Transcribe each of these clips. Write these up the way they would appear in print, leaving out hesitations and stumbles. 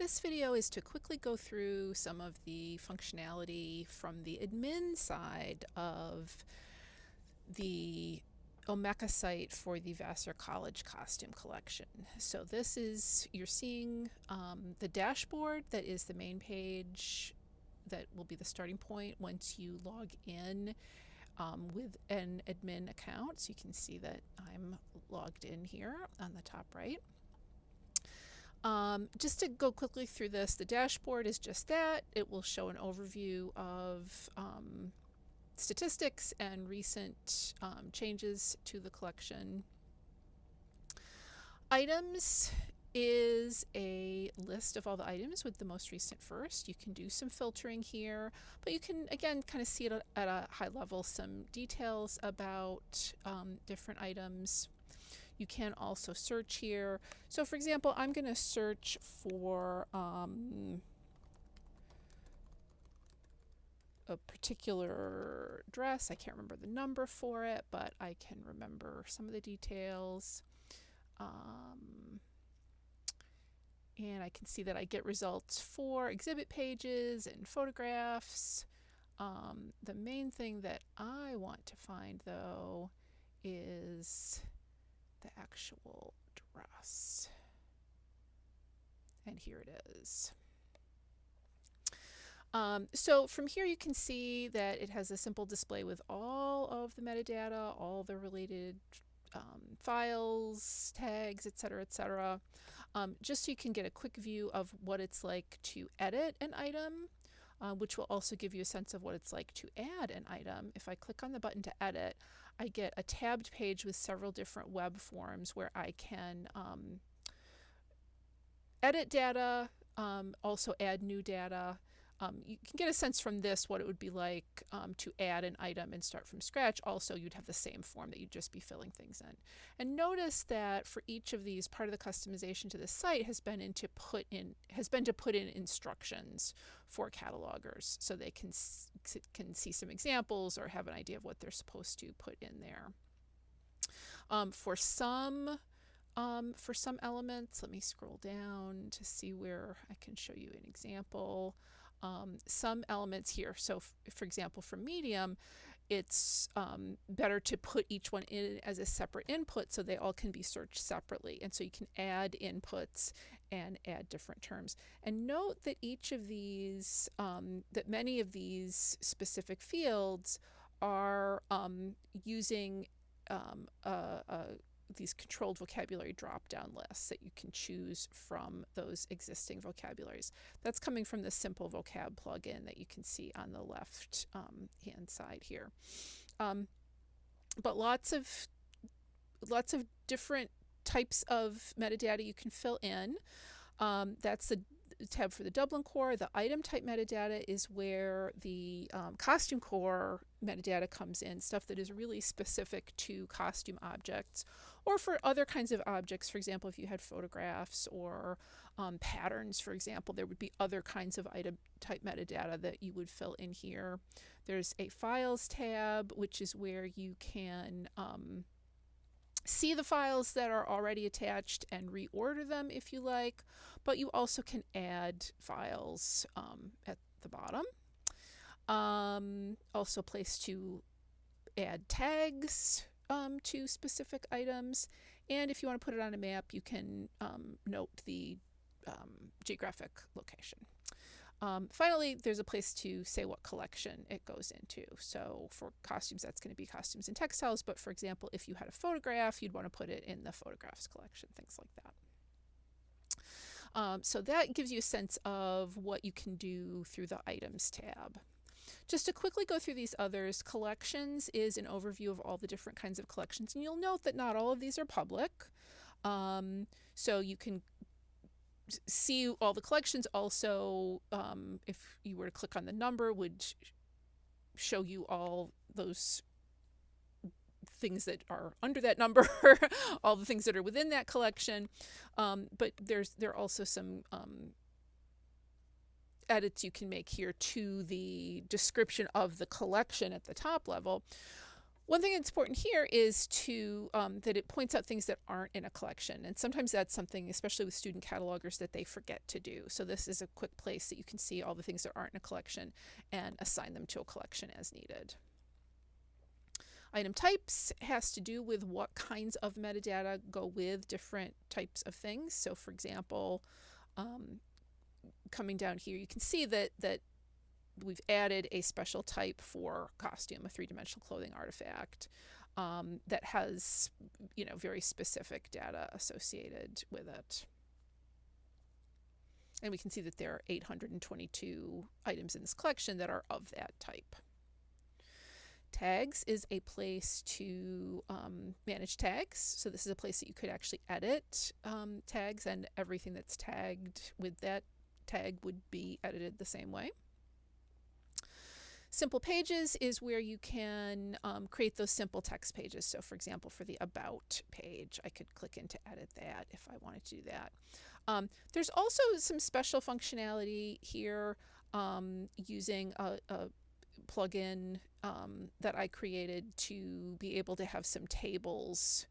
This video is to quickly go through some of the functionality from the admin side of the Omeka site for the Vassar College costume collection. So this is, you're seeing the dashboard that is the main page that will be the starting point once you log in with an admin account. So you can see that I'm logged in here on the top right. Just to go quickly through this, the dashboard is just that. It will show an overview of statistics and recent changes to the collection. Items is a list of all the items with the most recent first. You can do some filtering here, but you can again kind of see it at a high level, some details about different items. You can also search here. So for example, I'm going to search for a particular dress. I can't remember the number for it, but I can remember some of the details. And I can see that I get results for exhibit pages and photographs. The main thing that I want to find, though, is the actual dress. And here it is. So from here you can see that it has a simple display with all of the metadata, all the related files, tags, etc., etc. Just so you can get a quick view of what it's like to edit an item, which will also give you a sense of what it's like to add an item. If I click on the button to edit, I get a tabbed page with several different web forms where I can edit data, also add new data. You can get a sense from this what it would be like to add an item and start from scratch. Also, you'd have the same form that you'd just be filling things in. And notice that for each of these, part of the customization to the site has been to put in instructions for catalogers, so they can see some examples or have an idea of what they're supposed to put in there. For some elements, let me scroll down to see where I can show you an example. Some elements here, so for example for medium, it's better to put each one in as a separate input so they all can be searched separately, and so you can add inputs and add different terms. And note that each of these, that many of these specific fields are using these controlled vocabulary drop-down lists that you can choose from those existing vocabularies. That's coming from the Simple Vocab plugin that you can see on the left hand side here. But lots of different types of metadata you can fill in. That's the tab for the Dublin core. The item type metadata is where the costume core metadata comes in, stuff that is really specific to costume objects or for other kinds of objects. For example, if you had photographs or patterns, for example, there would be other kinds of item type metadata that you would fill in here. There's a files tab, which is where you can see the files that are already attached and reorder them if you like, but you also can add files at the bottom. Also a place to add tags to specific items, and if you want to put it on a map, you can note the geographic location. Finally, there's a place to say what collection it goes into. So for costumes, that's going to be costumes and textiles, but for example, if you had a photograph, you'd want to put it in the photographs collection, things like that. So that gives you a sense of what you can do through the items tab. Just to quickly go through these others, collections is an overview of all the different kinds of collections, and you'll note that not all of these are public. So you can see all the collections. Also, if you were to click on the number, would show you all those things that are under that number, all the things that are within that collection. But there are also some edits you can make here to the description of the collection at the top level. One thing that's important here is to that it points out things that aren't in a collection, and sometimes that's something, especially with student catalogers, that they forget to do. So this is a quick place that you can see all the things that aren't in a collection and assign them to a collection as needed. Item types has to do with what kinds of metadata go with different types of things. So for example, coming down here, you can see that we've added a special type for costume, a three-dimensional clothing artifact that has, very specific data associated with it. And we can see that there are 822 items in this collection that are of that type. Tags is a place to manage tags. So this is a place that you could actually edit tags, and everything that's tagged with that tag would be edited the same way. Simple pages is where you can create those simple text pages. So for example, for the About page, I could click in to edit that if I wanted to do that. There's also some special functionality here using a plugin that I created to be able to have some tables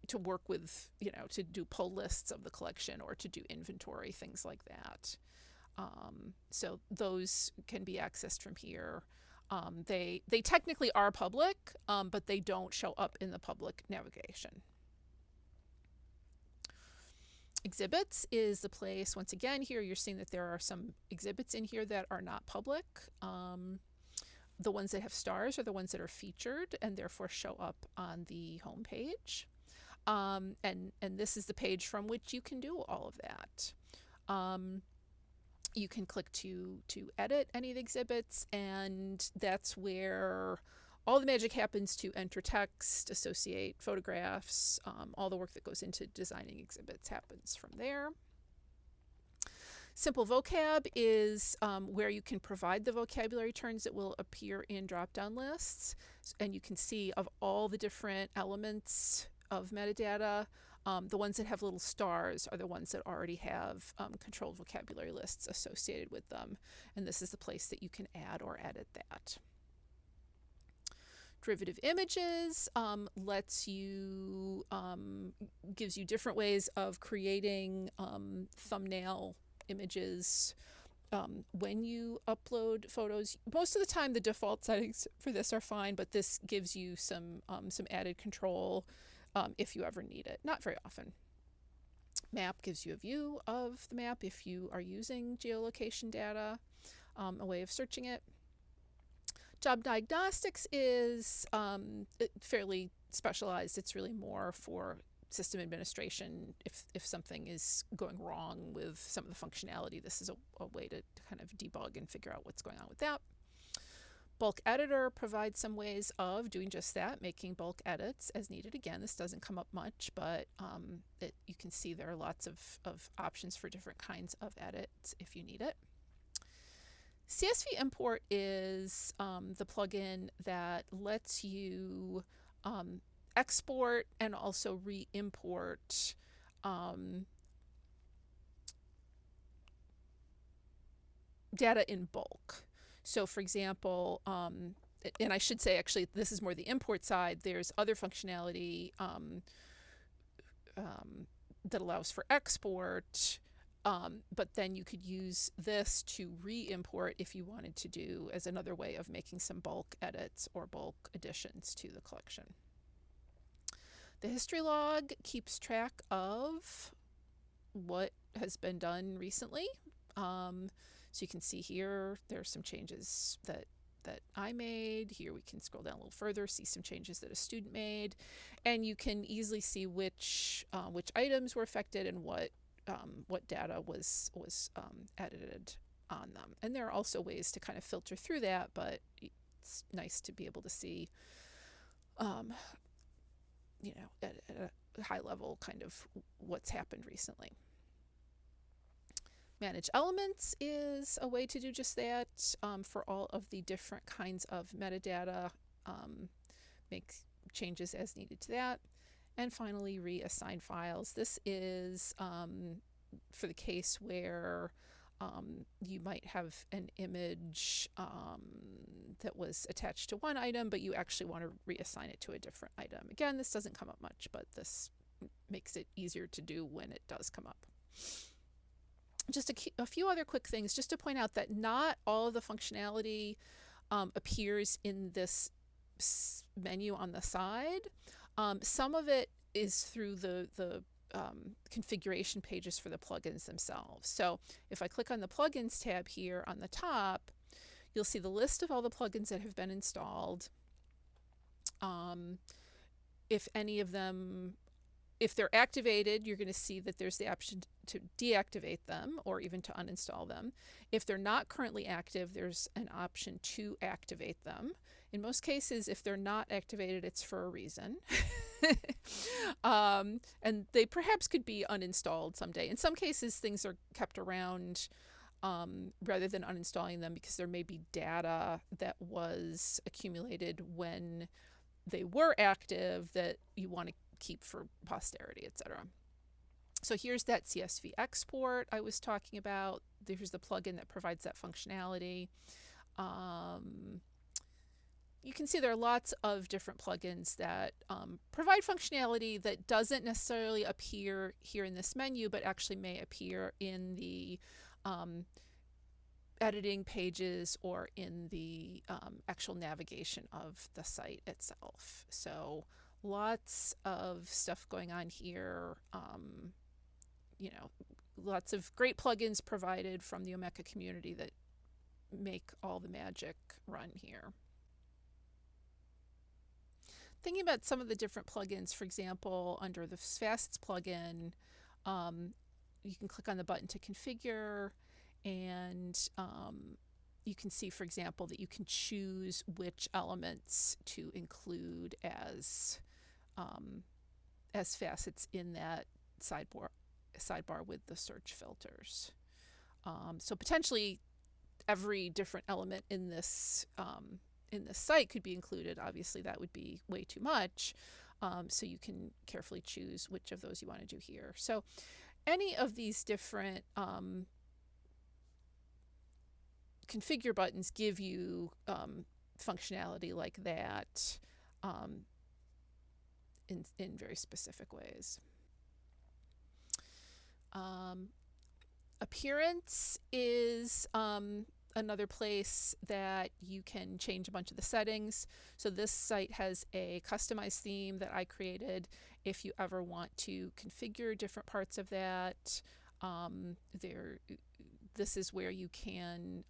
to work with, to do pull lists of the collection or to do inventory, things like that. So those can be accessed from here. They technically are public, but they don't show up in the public navigation. Exhibits is the place, once again, here you're seeing that there are some exhibits in here that are not public. The ones that have stars are the ones that are featured and therefore show up on the home page. And this is the page from which you can do all of that. You can click to edit any of the exhibits, and that's where all the magic happens to enter text, associate photographs, all the work that goes into designing exhibits happens from there. Simple vocab is where you can provide the vocabulary terms that will appear in drop-down lists, and you can see of all the different elements of metadata, the ones that have little stars are the ones that already have controlled vocabulary lists associated with them, and this is the place that you can add or edit that. Derivative images lets you, gives you different ways of creating thumbnail images when you upload photos. Most of the time the default settings for this are fine, but this gives you some added control if you ever need it. Not very often. Map gives you a view of the map if you are using geolocation data, a way of searching it. Job diagnostics is fairly specialized. It's really more for system administration. If something is going wrong with some of the functionality, this is a way to kind of debug and figure out what's going on with that. Bulk editor provides some ways of doing just that, making bulk edits as needed. Again, this doesn't come up much, but you can see there are lots of options for different kinds of edits if you need it. CSV import is the plugin that lets you export and also re-import data in bulk. So for example, and I should say actually this is more the import side, there's other functionality that allows for export, but then you could use this to re-import if you wanted to do as another way of making some bulk edits or bulk additions to the collection. The history log keeps track of what has been done recently. So you can see here there's some changes that I made. Here we can scroll down a little further, see some changes that a student made, and you can easily see which items were affected and what data was edited on them. And there are also ways to kind of filter through that, but it's nice to be able to see, at a high level kind of what's happened recently. Manage elements is a way to do just that for all of the different kinds of metadata, make changes as needed to that. And finally, reassign files. This is for the case where You might have an image that was attached to one item, but you actually want to reassign it to a different item. Again, this doesn't come up much, but this makes it easier to do when it does come up. Just a few other quick things, just to point out that not all of the functionality appears in this menu on the side. Some of it is through the configuration pages for the plugins themselves. So if I click on the plugins tab here on the top, you'll see the list of all the plugins that have been installed. If any of them, if they're activated, you're going to see that there's the option to deactivate them or even to uninstall them. If they're not currently active, there's an option to activate them. In most cases, if they're not activated, it's for a reason. And they perhaps could be uninstalled someday. In some cases, things are kept around rather than uninstalling them because there may be data that was accumulated when they were active that you want to keep for posterity, etc. So here's that CSV export I was talking about. Here's the plugin that provides that functionality. You can see there are lots of different plugins that provide functionality that doesn't necessarily appear here in this menu, but actually may appear in the editing pages or in the actual navigation of the site itself. So lots of stuff going on here. You know, lots of great plugins provided from the Omeka community that make all the magic run here. Thinking about some of the different plugins, for example, under the Facets plugin, you can click on the button to configure, and you can see, for example, that you can choose which elements to include as facets in that sidebar with the search filters. So potentially every different element in this site could be included. Obviously, that would be way too much. So you can carefully choose which of those you want to do here. So any of these different configure buttons give you functionality like that in very specific ways. Appearance is another place that you can change a bunch of the settings. So this site has a customized theme that I created. If you ever want to configure different parts of that, this is where you can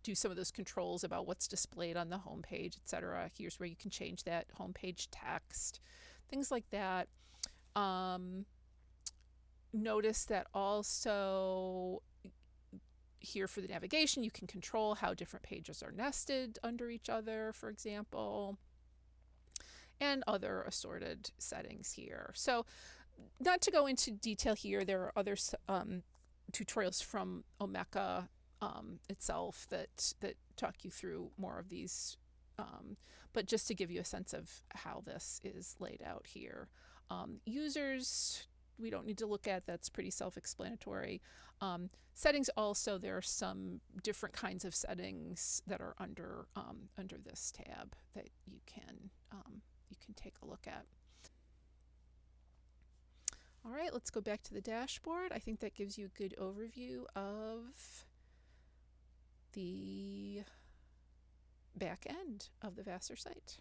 do some of those controls about what's displayed on the home page, etc. Here's where you can change that homepage text, things like that. Notice that also here for the navigation, you can control how different pages are nested under each other, for example, and other assorted settings here. So not to go into detail here, there are other tutorials from Omeka itself that talk you through more of these, but just to give you a sense of how this is laid out here. Users, we don't need to look at, that's pretty self-explanatory. Settings also, there are some different kinds of settings that are under this tab that you can take a look at. All right, let's go back to the dashboard. I think that gives you a good overview of the back end of the Vassar site.